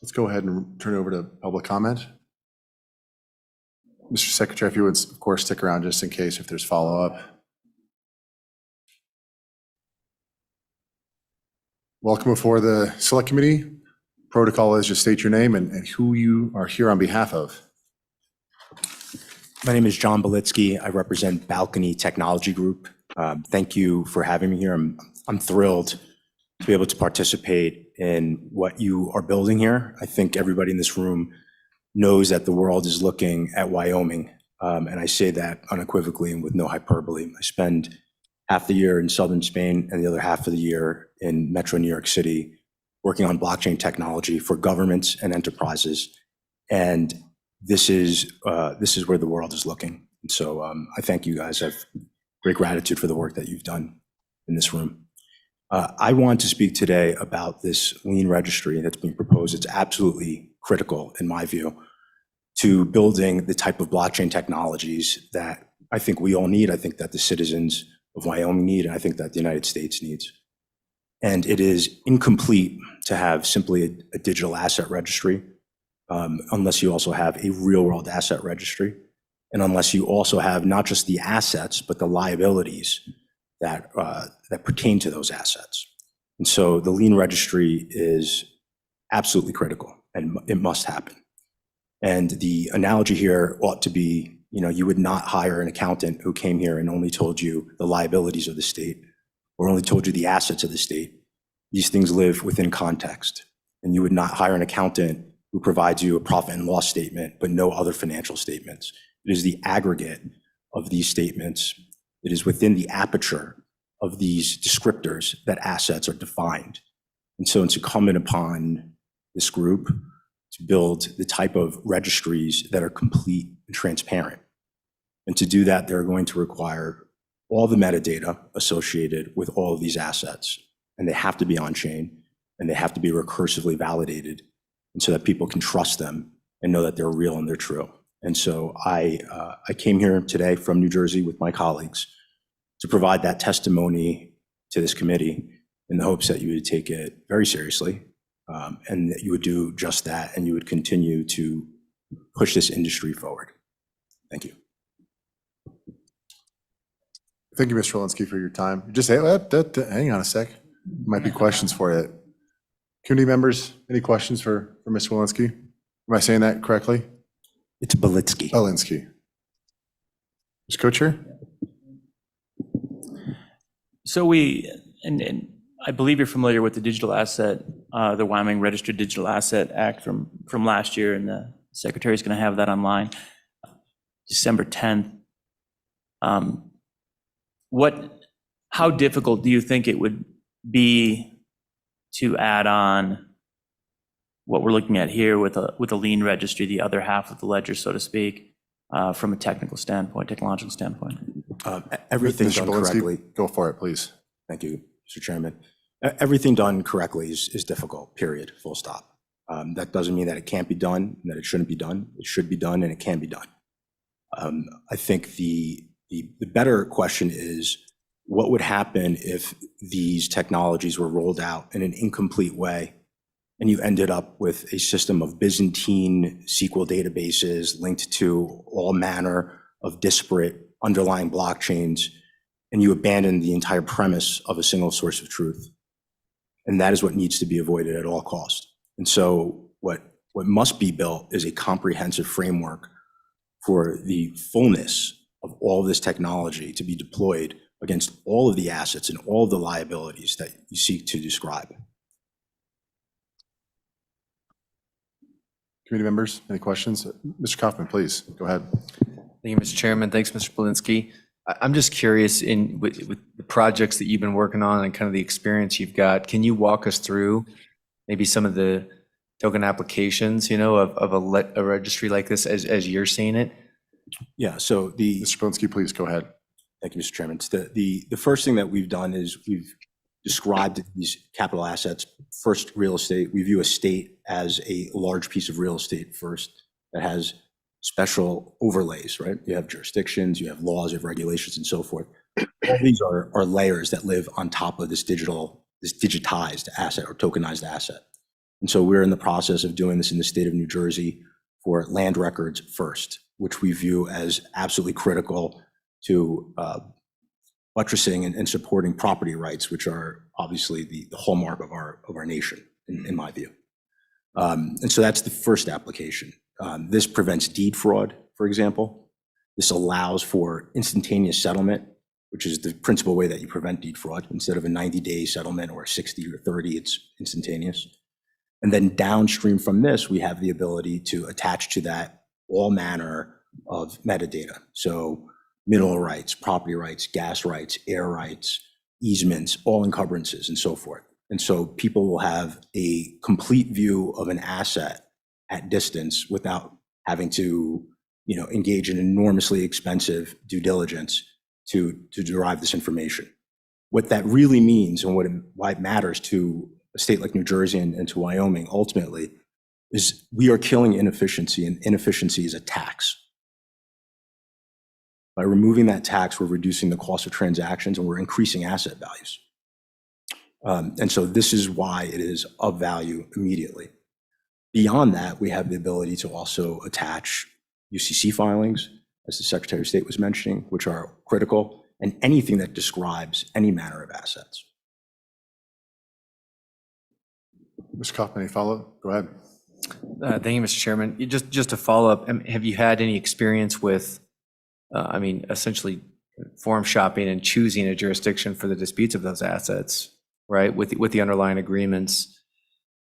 Let's go ahead and turn it over to public comment. Mr. Secretary, if you would, of course, stick around just in case if there's follow-up. Welcome before the Select Committee. Protocol is just state your name and who you are here on behalf of. My name is John Belitsky. I represent Balcony Technology Group. Thank you for having me here. I'm thrilled to be able to participate in what you are building here. I think everybody in this room knows that the world is looking at Wyoming, and I say that unequivocally and with no hyperbole. I spend half the year in southern Spain and the other half of the year in Metro New York City working on blockchain technology for governments and enterprises. And this is where the world is looking. And so I thank you guys. I have great gratitude for the work that you've done in this room. I want to speak today about this Lien registry that's being proposed. It's absolutely critical, in my view, to building the type of blockchain technologies that I think we all need. I think that the citizens of Wyoming need, and I think that the United States needs. And it is incomplete to have simply a digital asset registry unless you also have a real-world asset registry, and unless you also have not just the assets, but the liabilities that pertain to those assets. And so the Lien registry is absolutely critical, and it must happen. And the analogy here ought to be, you would not hire an accountant who came here and only told you the liabilities of the state, or only told you the assets of the state. These things live within context. And you would not hire an accountant who provides you a profit and loss statement, but no other financial statements. It is the aggregate of these statements. It is within the aperture of these descriptors that assets are defined. And so it's incumbent upon this group to build the type of registries that are complete and transparent. And to do that, they're going to require all the metadata associated with all of these assets. And they have to be on-chain, and they have to be recursively validated, and so that people can trust them and know that they're real and they're true. And so I came here today from New Jersey with my colleagues to provide that testimony to this committee in the hopes that you would take it very seriously, and that you would do just that, and you would continue to push this industry forward. Thank you. Thank you, Mr. Walensky, for your time. Just hang on a sec. Might be questions for you. Community members, any questions for Mr. Walensky? Am I saying that correctly? It's Belitsky. Belitsky. Mr. Co-Chair? So and I believe you're familiar with the digital asset, the Wyoming Registered Digital Asset Act from last year, and the Secretary is going to have that online December 10th. How difficult do you think it would be to add on what we're looking at here with a Lien registry, the other half of the ledger, so to speak, from a technological standpoint? Everything Mr. done Belitsky, correctly. go for it, please. Thank you, Mr. Chairman. Everything done correctly is difficult, period, full stop. That doesn't mean that it can't be done, and that it shouldn't be done. It should be done, and it can be done. I think the better question is, what would happen if these technologies were rolled out in an incomplete way, and you ended up with a system of Byzantine SQL databases linked to all manner of disparate underlying blockchains, and you abandon the entire premise of a single source of truth? And that is what needs to be avoided at all costs. And so what must be built is a comprehensive framework for the fullness of all this technology to be deployed against all of the assets and all of the liabilities that you seek to describe. Committee members, any questions? Mr. Kaufman, please, go ahead. Thank you, Mr. Chairman. Thanks, Mr. Belitsky. I'm just curious, with the projects that you've been working on and kind of the experience you've got, can you walk us through maybe some of the token applications, of a registry like this as you're seeing it? Yeah, so Mr. Belitsky, please go ahead. Thank you, Mr. Chairman. The first thing that we've done is we've described these capital assets. First, real estate. We view a state as a large piece of real estate first that has special overlays, right? You have jurisdictions, you have laws, you have regulations, and so forth. All these are layers that live on top of this digitized asset or tokenized asset. And so we're in the process of doing this in the state of New Jersey for land records first, which we view as absolutely critical to buttressing and supporting property rights, which are obviously the hallmark of our nation, in my view. And so that's the first application. This prevents deed fraud, for example. This allows for instantaneous settlement, which is the principal way that you prevent deed fraud. Instead of a 90-day settlement or 60 or 30, it's instantaneous. And then downstream from this, we have the ability to attach to that all manner of metadata. So mineral rights, property rights, gas rights, air rights, easements, all encumbrances, and so forth. And so people will have a complete view of an asset at distance without having to, engage in enormously expensive due diligence to derive this information. What that really means and why it matters to a state like New Jersey and to Wyoming ultimately is we are killing inefficiency, and inefficiency is a tax. By removing that tax, we're reducing the cost of transactions and we're increasing asset values. And so this is why it is of value immediately. Beyond that, we have the ability to also attach UCC filings, as the Secretary of State was mentioning, which are critical, and anything that describes any manner of assets. Mr. Kaufman, any follow-up? Go ahead. Thank you, Mr. Chairman. Just to follow up, have you had any experience with, essentially forum shopping and choosing a jurisdiction for the disputes of those assets, right? With the underlying agreements.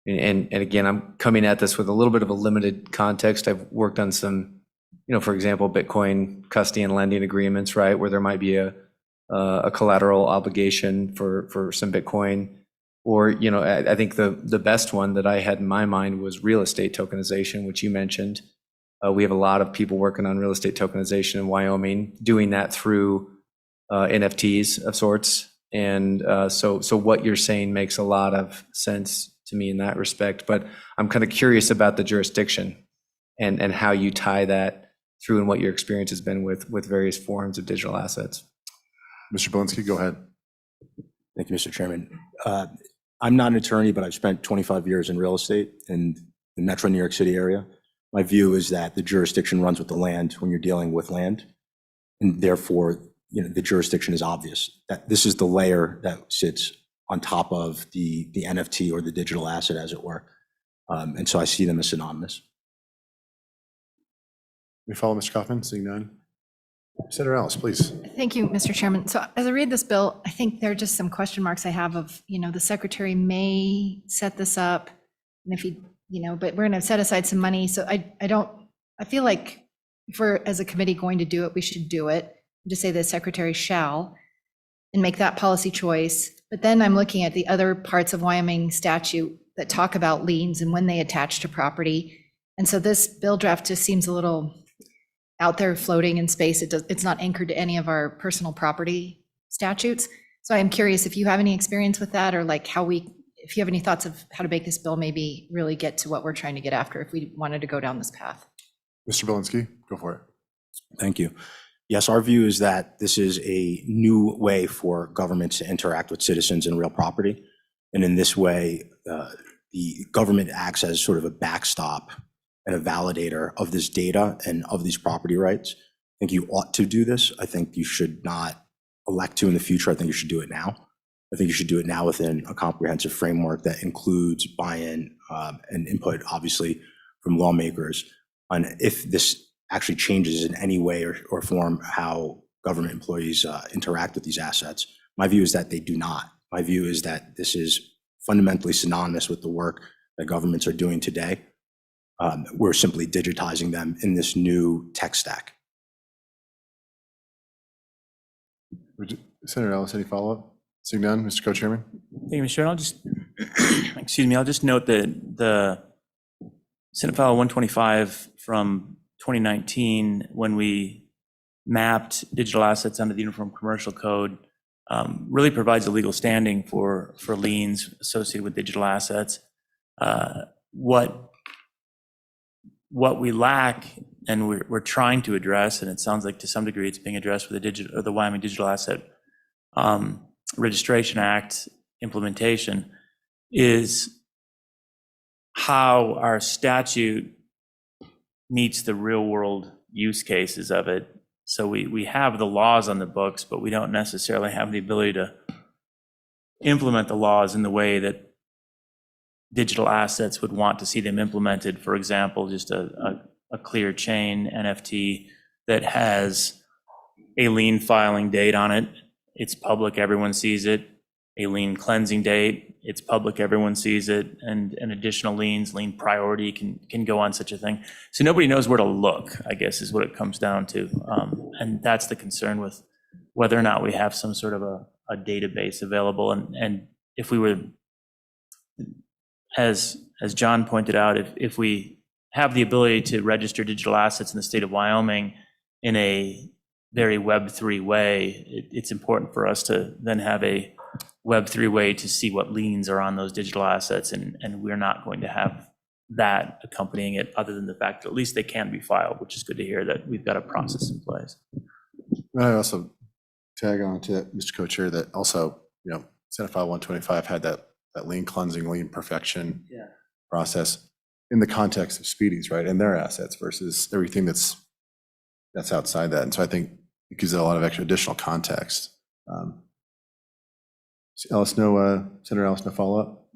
And again, I'm coming at this with a little bit of a limited context. I've worked on some, for example, Bitcoin custody and lending agreements, right? Where there might be a collateral obligation for some Bitcoin. Or, I think the best one that I had in my mind was real estate tokenization, which you mentioned. We have a lot of people working on real estate tokenization in Wyoming, doing that through NFTs of sorts. And so what you're saying makes a lot of sense to me in that respect. But I'm kind of curious about the jurisdiction and how you tie that through and what your experience has been with various forms of digital assets. Mr. Belitsky, go ahead. Thank you, Mr. Chairman. I'm not an attorney, but I've spent 25 years in real estate in the metro New York City area. My view is that the jurisdiction runs with the land when you're dealing with land, and therefore, the jurisdiction is obvious. That this is the layer that sits on top of the NFT or the digital asset, as it were. And so I see them as synonymous. Any follow, Mr. Kaufman? Seeing none. Senator Ellis, please. Thank you, Mr. Chairman. So as I read this bill, I think there are just some question marks I have of, the secretary may set this up, and if he, but we're going to set aside some money. So I feel like if we're, as a committee, going to do it, we should do it. Just say the secretary shall, and make that policy choice. But then I'm looking at the other parts of Wyoming statute that talk about liens and when they attach to property. And so this bill draft just seems a little out there floating in space. It's not anchored to any of our personal property statutes. So I'm curious if you have any experience with that, or like if you have any thoughts of how to make this bill maybe really get to what we're trying to get after if we wanted to go down this path. Mr. Belitsky, go for it. Thank you. Yes, our view is that this is a new way for governments to interact with citizens and real property. And in this way, the government acts as sort of a backstop and a validator of this data and of these property rights. I think you ought to do this. I think you should not elect to in the future. I think you should do it now. I think you should do it now within a comprehensive framework that includes buy-in and input, obviously, from lawmakers on if this actually changes in any way or form how government employees interact with these assets. My view is that they do not. My view is that this is fundamentally synonymous with the work that governments are doing today. We're simply digitizing them in this new tech stack. Senator Ellis, any follow-up? Seeing none, Mr. Co-Chairman. Thank you, Mr. Chairman. I'll just, I'll just note that the Senate File 125 from 2019, when we mapped digital assets under the Uniform Commercial Code, really provides a legal standing for liens associated with digital assets. What we lack, and we're trying to address, and it sounds like to some degree it's being addressed with the Wyoming Digital Asset Registration Act implementation, is how our statute meets the real world use cases of it. So we have the laws on the books, but we don't necessarily have the ability to implement the laws in the way that digital assets would want to see them implemented. For example, just a clear chain NFT that has a lien filing date on it. It's public, everyone sees it. A lien cleansing date, it's public, everyone sees it. And additional liens, lien priority can go on such a thing. So nobody knows where to look, I guess, is what it comes down to. And that's the concern with whether or not we have some sort of a database available. And if we were, as John pointed out, if we have the ability to register digital assets in the state of Wyoming in a very Web3 way, it's important for us to then have a Web3 way to see what liens are on those digital assets. And we're not going to have that accompanying it, other than the fact that at least they can be filed, which is good to hear that we've got a process in place. I also tag on to that, Mr. Co-Chair, that also, Senate File 125 had that lien cleansing, lien perfection process in the context of Speedies, right, and their assets versus everything that's outside that. And so I think it gives it a lot of extra additional context. Senator Ellis, no follow-up?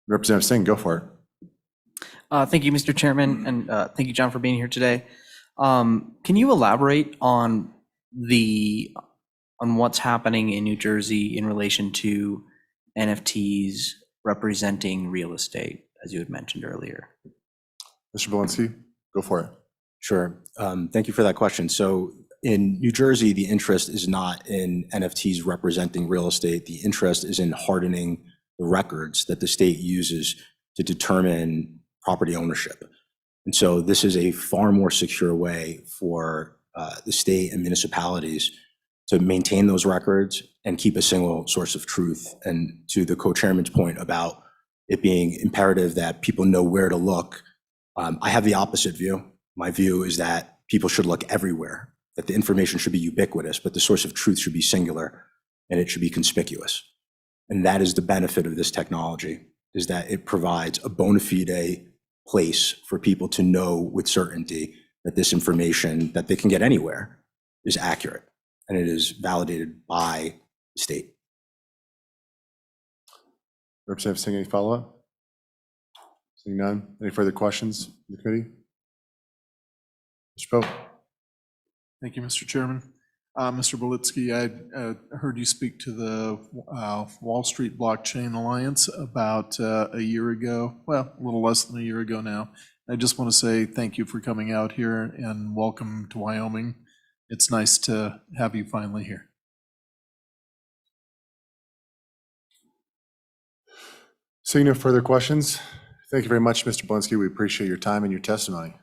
Representative Singh, go for it. Thank you, Mr. Chairman, and thank you, John, for being here today. Can you elaborate on what's happening in New Jersey in relation to NFTs representing real estate, as you had mentioned earlier? Mr. Belitsky, go for it. Sure. Thank you for that question. So in New Jersey, the interest is not in NFTs representing real estate. The interest is in hardening the records that the state uses to determine property ownership. And so this is a far more secure way for the state and municipalities to maintain those records and keep a single source of truth. And to the co-chairman's point about it being imperative that people know where to look, I have the opposite view. My view is that people should look everywhere, that the information should be ubiquitous, but the source of truth should be singular and it should be conspicuous. And that is the benefit of this technology, is that it provides a bona fide place for people to know with certainty that this information that they can get anywhere is accurate and it is validated by the state. Representative Singh, any follow-up? Seeing none, any further questions from the committee? Mr. Pope. Thank you, Mr. Chairman. Mr. Belitsky, I heard you speak to the Wall Street Blockchain Alliance about a year ago, well, a little less than a year ago now. I just want to say thank you for coming out here and welcome to Wyoming. It's nice to have you finally here. Seeing no further questions, thank you very much, Mr. Belitsky. We appreciate your time and your testimony.